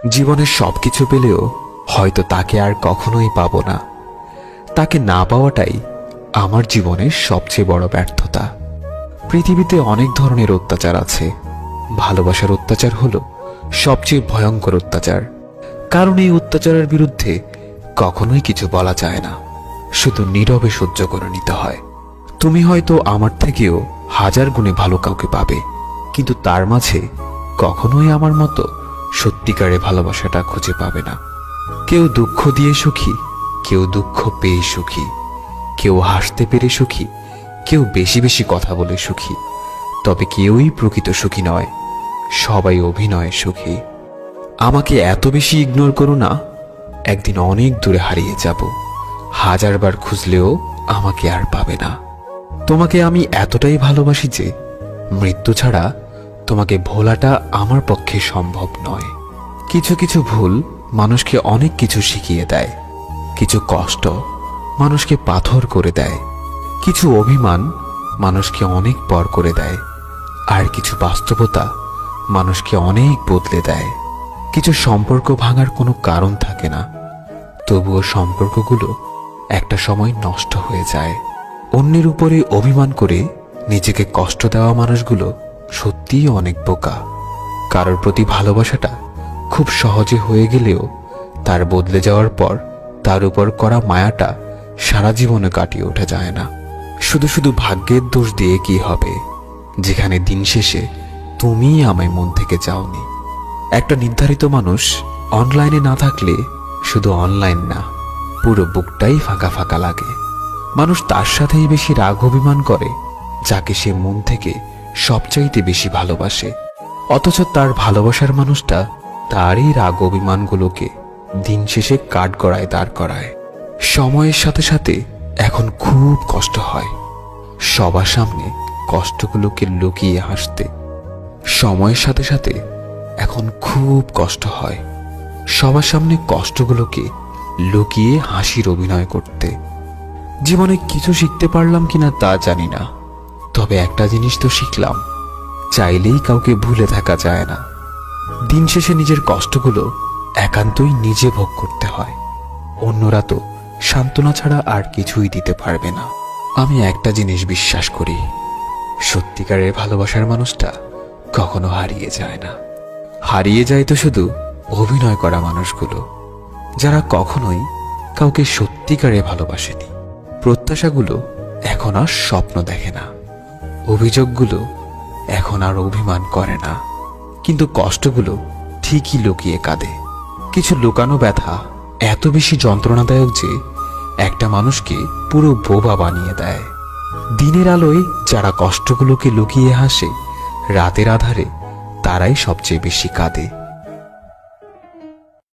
জীবনের সবকিছু পেলেও হয়তো তাকে আর কখনোই পাবো না। তাকে না পাওয়াটাই আমার জীবনের সবচেয়ে বড় ব্যর্থতা। পৃথিবীতে অনেক ধরনের অত্যাচার আছে, ভালোবাসার অত্যাচার হলো সবচেয়ে ভয়ঙ্কর অত্যাচার। কারণ এই অত্যাচারের বিরুদ্ধে কখনোই কিছু বলা যায় না, শুধু নীরবে সহ্য করে নিতে হয়। তুমি হয়তো আমার থেকেও হাজার গুণে ভালো কাউকে পাবে, কিন্তু তার মাঝে কখনোই আমার মতো সত্যিকারে ভালোবাসাটা খুঁজে পাবে না। কেউ দুঃখ দিয়ে সুখী, কেউ দুঃখ পেয়ে সুখী, কেউ হাসতে পেরে সুখী, কেউ বেশি বেশি কথা বলে সুখী। তবে কেউই প্রকৃত সুখী নয়, সবাই অভিনয়ে সুখী। আমাকে এত বেশি ইগনোর করো না, একদিন অনেক দূরে হারিয়ে যাব। হাজারবার খুঁজলেও আমাকে আর পাবে না। তোমাকে আমি এতটাই ভালোবাসি যে মৃত্যু ছাড়া তোমাকে ভোলাটা আমার পক্ষে সম্ভব নয়। কিছু কিছু ভুল মানুষকে অনেক কিছু শিখিয়ে দেয়, কিছু কষ্ট মানুষকে পাথর করে দেয়, কিছু অভিমান মানুষকে অনেক পর করে দেয়, আর কিছু বাস্তবতা মানুষকে অনেক বদলে দেয়। কিছু সম্পর্ক ভাঙার কোনো কারণ থাকে না, তবুও সম্পর্কগুলো একটা সময় নষ্ট হয়ে যায়। অন্যের উপরে অভিমান করে নিজেকে কষ্ট দেওয়া মানুষগুলো সত্যিই অনেক বোকা। কারোর প্রতি ভালোবাসাটা খুব সহজে হয়ে গেলেও তার বদলে যাওয়ার পর তার উপর করা মায়াটা সারা জীবনে কাটিয়ে ওঠা যায় না। শুধু শুধু ভাগ্যের দোষ দিয়ে কি হবে, যেখানে দিন শেষে তুমিই আমায় মন থেকে চাওনি। একটা নির্ধারিত মানুষ অনলাইনে না থাকলে শুধু অনলাইন না, পুরো বুকটাই ফাঁকা ফাঁকা লাগে। মানুষ তার সাথেই বেশি রাগ অভিমান করে যাকে সে মন থেকে সবচাইতে বেশি ভালোবাসে, অথচ তার ভালোবাসার মানুষটা তারই রাগ অভিমানগুলোকে দিন শেষে কাঠগড়ায় দাঁড় করায়। সময়ের সাথে সাথে এখন খুব কষ্ট হয় সবার সামনে কষ্টগুলোকে লুকিয়ে হাসতে। সময়ের সাথে সাথে এখন খুব কষ্ট হয় সবার সামনে কষ্টগুলোকে লুকিয়ে হাসির অভিনয় করতে। জীবনে কিছু শিখতে পারলাম কিনা তা জানি না, তবে একটা জিনিস তো শিখলাম, চাইলেই কাউকে ভুলে থাকা যায় না। দিন শেষে নিজের কষ্টগুলো একান্তই নিজে ভোগ করতে হয়, অন্যরা তো সান্ত্বনা ছাড়া আর কিছুই দিতে পারবে না। আমি একটা জিনিস বিশ্বাস করি, সত্যিকারের ভালোবাসার মানুষটা কখনো হারিয়ে যায় না। হারিয়ে যায় তো শুধু অভিনয় করা মানুষগুলো, যারা কখনোই কাউকে সত্যিকারে ভালোবাসেনি। প্রত্যাশাগুলো এখন আর স্বপ্ন দেখে না, অভিযোগগুলো এখন আর অভিমান করে না, কিন্তু কষ্টগুলো ঠিকই লুকিয়ে কাঁদে। কিছু লুকানো ব্যথা এত বেশি যন্ত্রণাদায়ক যে একটা মানুষকে পুরো বোবা বানিয়ে দেয়। দিনের আলোয় যারা কষ্টগুলোকে লুকিয়ে হাসে, রাতের আধারে তারাই সবচেয়ে বেশি কাঁদে।